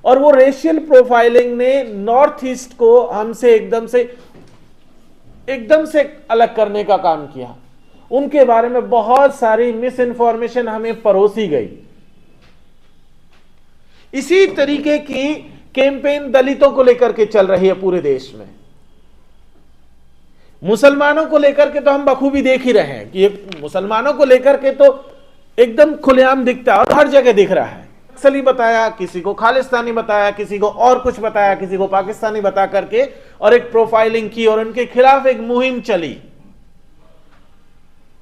और वो racial profiling ने नॉर्थ ईस्ट को हमसे एकदम से अलग करने का काम किया। उनके बारे में बहुत सारी मिस इन्फॉर्मेशन हमें परोसी गई। इसी तरीके की कैंपेन दलितों को लेकर के चल रही है पूरे देश में। मुसलमानों को लेकर के तो हम बखूबी देख ही रहे हैं कि ये मुसलमानों को लेकर के तो एकदम खुलेआम दिखता है और हर जगह दिख रहा है। नक्सली बताया, किसी को खालिस्तानी बताया, किसी को और कुछ बताया, किसी को पाकिस्तानी बता करके और एक प्रोफाइलिंग की और उनके खिलाफ एक मुहिम चली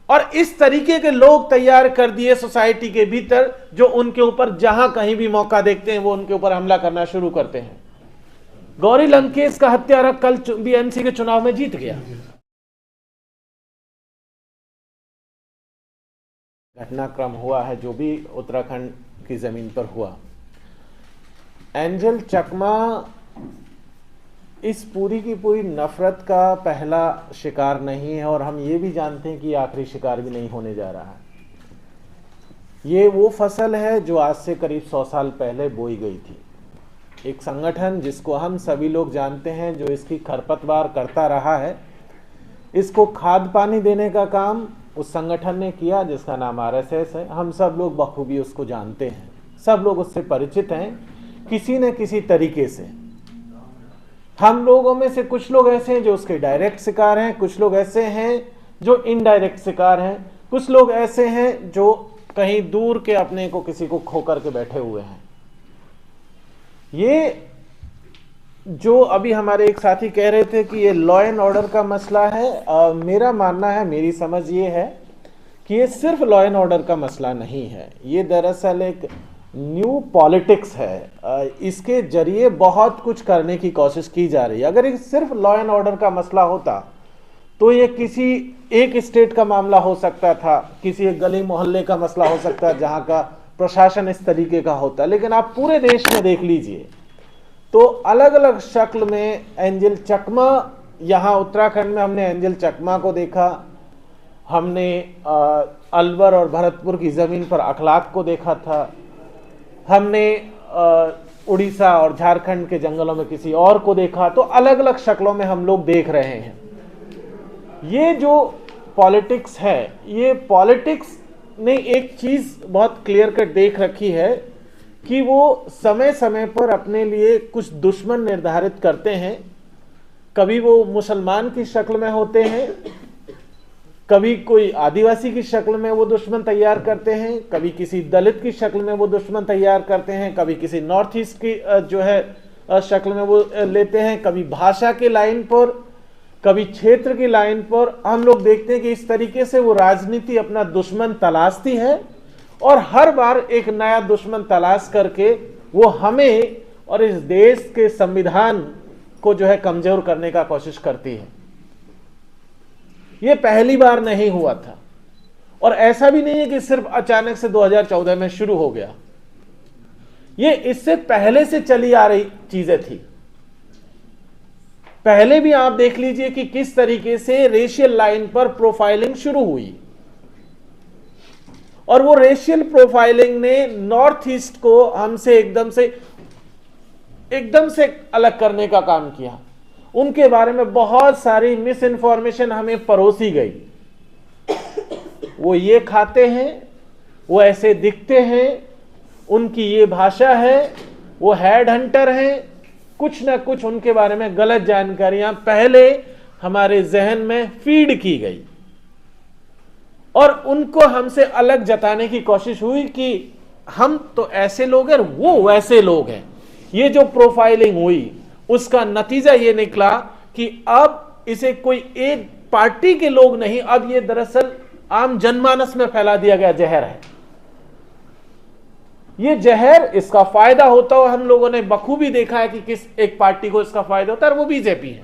और इस तरीके के लोग तैयार कर दिए सोसाइटी के भीतर, जो उनके ऊपर जहां कहीं भी मौका देखते हैं वो उनके ऊपर हमला करना शुरू करते हैं। गौरी लंकेश का हत्यारा कल बीएमसी के चुनाव में जीत गया। घटनाक्रम हुआ है जो भी उत्तराखंड की जमीन पर हुआ। एंजल चकमा इस पूरी की पूरी नफरत का पहला शिकार नहीं है और हम ये भी जानते हैं कि आखिरी शिकार भी नहीं होने जा रहा है। ये वो फसल है जो आज से करीब 100 साल पहले बोई गई थी। एक संगठन जिसको हम सभी लोग जानते हैं, जो इसकी खरपतवार करता रहा है, इसको खाद पानी देने का काम उस संगठन ने किया जिसका नाम आरएसएस है। हम सब लोग बखूबी उसको जानते हैं, सब लोग उससे परिचित हैं किसी न किसी तरीके से। हम लोगों में से कुछ लोग ऐसे हैं जो उसके डायरेक्ट शिकार हैं, कुछ लोग ऐसे हैं जो इनडायरेक्ट शिकार हैं, कुछ लोग ऐसे हैं जो कहीं दूर के अपने को किसी को खो करके बैठे हुए हैं। ये जो अभी हमारे एक साथी कह रहे थे कि ये लॉ एंड ऑर्डर का मसला है, मेरा मानना है, मेरी समझ ये है कि ये सिर्फ लॉ एंड ऑर्डर का मसला नहीं है। ये दरअसल एक न्यू पॉलिटिक्स है। इसके जरिए बहुत कुछ करने की कोशिश की जा रही है। अगर ये सिर्फ लॉ एंड ऑर्डर का मसला होता तो ये किसी एक स्टेट का मामला हो सकता था, किसी एक गली मोहल्ले का मसला हो सकता है जहां का प्रशासन इस तरीके का होता। लेकिन आप पूरे देश में देख लीजिए तो अलग अलग शक्ल में एंजल चकमा, यहाँ उत्तराखंड में हमने एंजल चकमा को देखा, हमने अलवर और भरतपुर की ज़मीन पर अखलाक को देखा था, हमने उड़ीसा और झारखंड के जंगलों में किसी और को देखा। तो अलग अलग शक्लों में हम लोग देख रहे हैं। ये जो पॉलिटिक्स है, ये पॉलिटिक्स ने एक चीज़ बहुत क्लियर कट देख रखी है कि वो समय समय पर अपने लिए कुछ दुश्मन निर्धारित करते हैं। कभी वो मुसलमान की शक्ल में होते हैं, कभी कोई आदिवासी की शक्ल में वो दुश्मन तैयार करते हैं, कभी किसी दलित की शक्ल में वो दुश्मन तैयार करते हैं, कभी किसी नॉर्थ ईस्ट की जो है शक्ल में वो लेते हैं, कभी भाषा के लाइन पर, कभी क्षेत्र की लाइन पर। हम लोग देखते हैं कि इस तरीके से वो राजनीति अपना दुश्मन तलाशती है और हर बार एक नया दुश्मन तलाश करके वो हमें और इस देश के संविधान को जो है कमजोर करने का कोशिश करती है। ये पहली बार नहीं हुआ था और ऐसा भी नहीं है कि सिर्फ अचानक से 2014 में शुरू हो गया। ये इससे पहले से चली आ रही चीजें थी। पहले भी आप देख लीजिए कि किस तरीके से रेशियल लाइन पर प्रोफाइलिंग शुरू हुई और वो रेशियल प्रोफाइलिंग ने नॉर्थ ईस्ट को हमसे एकदम से अलग करने का काम किया। उनके बारे में बहुत सारी मिस इन्फॉर्मेशन हमें परोसी गई। वो ये खाते हैं, वो ऐसे दिखते हैं, उनकी ये भाषा है, वो हेड हंटर हैं, कुछ ना कुछ उनके बारे में गलत जानकारियां पहले हमारे जहन में फीड की गई और उनको हमसे अलग जताने की कोशिश हुई कि हम तो ऐसे लोग हैं, वो वैसे लोग हैं। ये जो प्रोफाइलिंग हुई उसका नतीजा ये निकला कि अब इसे कोई एक पार्टी के लोग नहीं, अब ये दरअसल आम जनमानस में फैला दिया गया जहर है। ये जहर, इसका फायदा होता हुआ हम लोगों ने बखूबी देखा है कि किस एक पार्टी को इसका फायदा होता है, और वो बीजेपी है,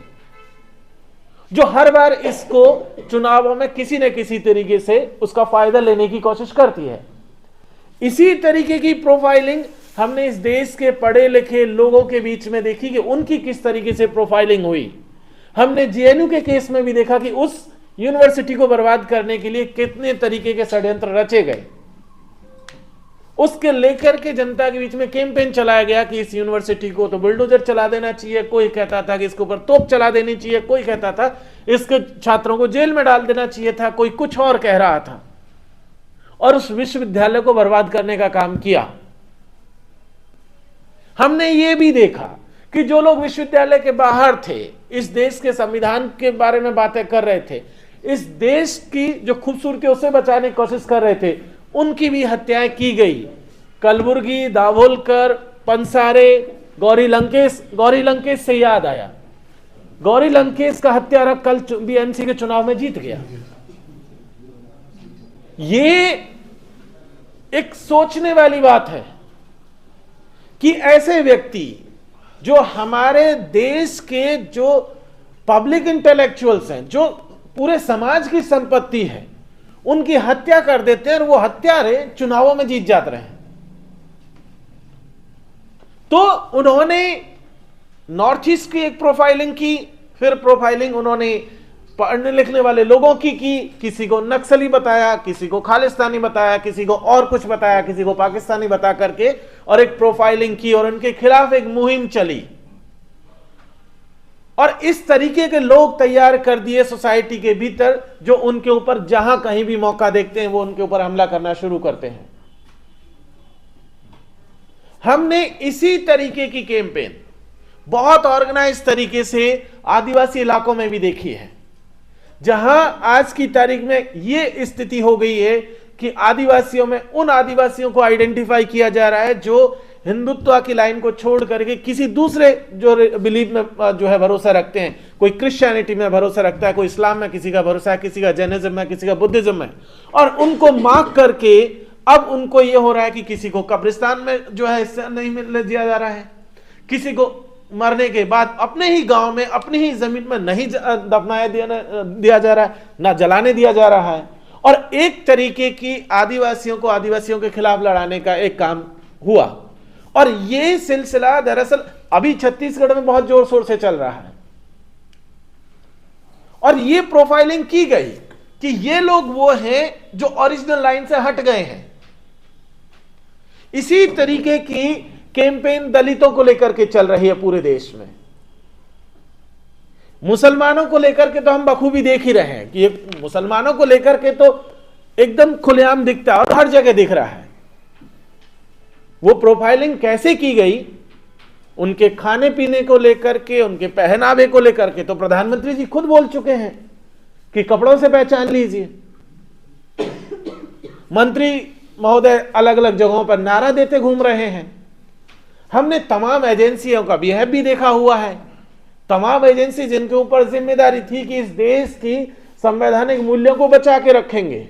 जो हर बार इसको चुनावों में किसी न किसी तरीके से उसका फायदा लेने की कोशिश करती है। इसी तरीके की प्रोफाइलिंग हमने इस देश के पढ़े लिखे लोगों के बीच में देखी कि उनकी किस तरीके से प्रोफाइलिंग हुई। हमने जेएनयू के केस में भी देखा कि उस यूनिवर्सिटी को बर्बाद करने के लिए कितने तरीके के षड्यंत्र रचे गए। उसके लेकर के जनता के बीच में कैंपेन चलाया गया कि इस यूनिवर्सिटी को तो बुलडोजर चला देना चाहिए, कोई कहता था कि इसके ऊपर तोप चला देनी चाहिए, कोई कहता था इसके छात्रों को जेल में डाल देना चाहिए था, कोई कुछ और कह रहा था, और उस विश्वविद्यालय को बर्बाद करने का काम किया। हमने ये भी देखा कि जो लोग विश्वविद्यालय के बाहर थे, इस देश के संविधान के बारे में बातें कर रहे थे, इस देश की जो खूबसूरती उसे बचाने की कोशिश कर रहे थे, उनकी भी हत्याएं की गई। कलबुर्गी, दाभोलकर, पंसारे, गौरी लंकेश से याद आया, गौरी लंकेश का हत्यारा कल बीएमसी के चुनाव में जीत गया। ये एक सोचने वाली बात है कि ऐसे व्यक्ति जो हमारे देश के जो पब्लिक इंटेलेक्चुअल्स हैं, जो पूरे समाज की संपत्ति है, उनकी हत्या कर देते हैं और वो हत्यारे चुनावों में जीत जाते रहे। तो उन्होंने नॉर्थ ईस्ट की एक प्रोफाइलिंग की, फिर प्रोफाइलिंग उन्होंने पढ़ने लिखने वाले लोगों की किसी को नक्सली बताया, किसी को खालिस्तानी बताया, किसी को और कुछ बताया, किसी को पाकिस्तानी बता करके और एक प्रोफाइलिंग की और उनके खिलाफ एक मुहिम चली। और इस तरीके के लोग तैयार कर दिए सोसाइटी के भीतर, जो उनके ऊपर जहां कहीं भी मौका देखते हैं वो उनके ऊपर हमला करना शुरू करते हैं। हमने इसी तरीके की कैंपेन बहुत ऑर्गेनाइज तरीके से आदिवासी इलाकों में भी देखी है, जहां आज की तारीख में यह स्थिति हो गई है कि आदिवासियों में उन आदिवासियों को आइडेंटिफाई किया जा रहा है जो हिंदुत्व की लाइन को छोड़ करके किसी दूसरे जो बिलीफ में जो है भरोसा रखते हैं। कोई क्रिश्चियनिटी में भरोसा रखता है, कोई इस्लाम में किसी का भरोसा है, किसी का जैनिज्म में, किसी का बुद्धिज्म में, और उनको मार्क करके अब उनको यह हो रहा है कि किसी को कब्रिस्तान में जो है हिस्सा नहीं मिलने दिया जा रहा है, किसी को मरने के बाद अपने ही गांव में अपनी ही जमीन में नहीं दफनाया दिया जा रहा है, ना जलाने दिया जा रहा है। और एक तरीके की आदिवासियों को आदिवासियों के खिलाफ लड़ाने का एक काम हुआ। और यह सिलसिला दरअसल अभी छत्तीसगढ़ में बहुत जोर शोर से चल रहा है। और यह प्रोफाइलिंग की गई कि ये लोग वो हैं जो ओरिजिनल लाइन से हट गए हैं। इसी तरीके की कैंपेन दलितों को लेकर के चल रही है पूरे देश में। मुसलमानों को लेकर के तो हम बखूबी देख ही रहे हैं कि ये मुसलमानों को लेकर के तो एकदम खुलेआम दिखता है और हर जगह दिख रहा है। वो प्रोफाइलिंग कैसे की गई, उनके खाने पीने को लेकर के, उनके पहनावे को लेकर के तो प्रधानमंत्री जी खुद बोल चुके हैं कि कपड़ों से पहचान लीजिए। मंत्री महोदय अलग अलग जगहों पर नारा देते घूम रहे हैं। हमने तमाम एजेंसियों का बिहेव भी देखा हुआ है। तमाम एजेंसी जिनके ऊपर जिम्मेदारी थी कि इस देश की संवैधानिक मूल्यों को बचा के रखेंगे,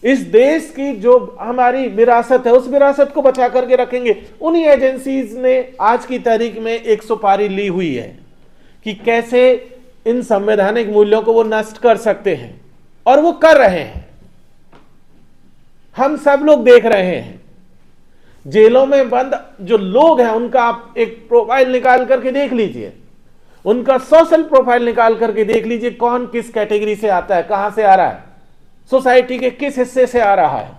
इस देश की जो हमारी विरासत है उस विरासत को बचा करके रखेंगे, उन्हीं एजेंसीज ने आज की तारीख में एक सुपारी ली हुई है कि कैसे इन संवैधानिक मूल्यों को वो नष्ट कर सकते हैं, और वो कर रहे हैं। हम सब लोग देख रहे हैं। जेलों में बंद जो लोग हैं उनका आप एक प्रोफाइल निकाल करके देख लीजिए, उनका सोशल प्रोफाइल निकाल करके देख लीजिए, कौन किस कैटेगरी से आता है, कहां से आ रहा है, सोसाइटी के किस हिस्से से आ रहा है।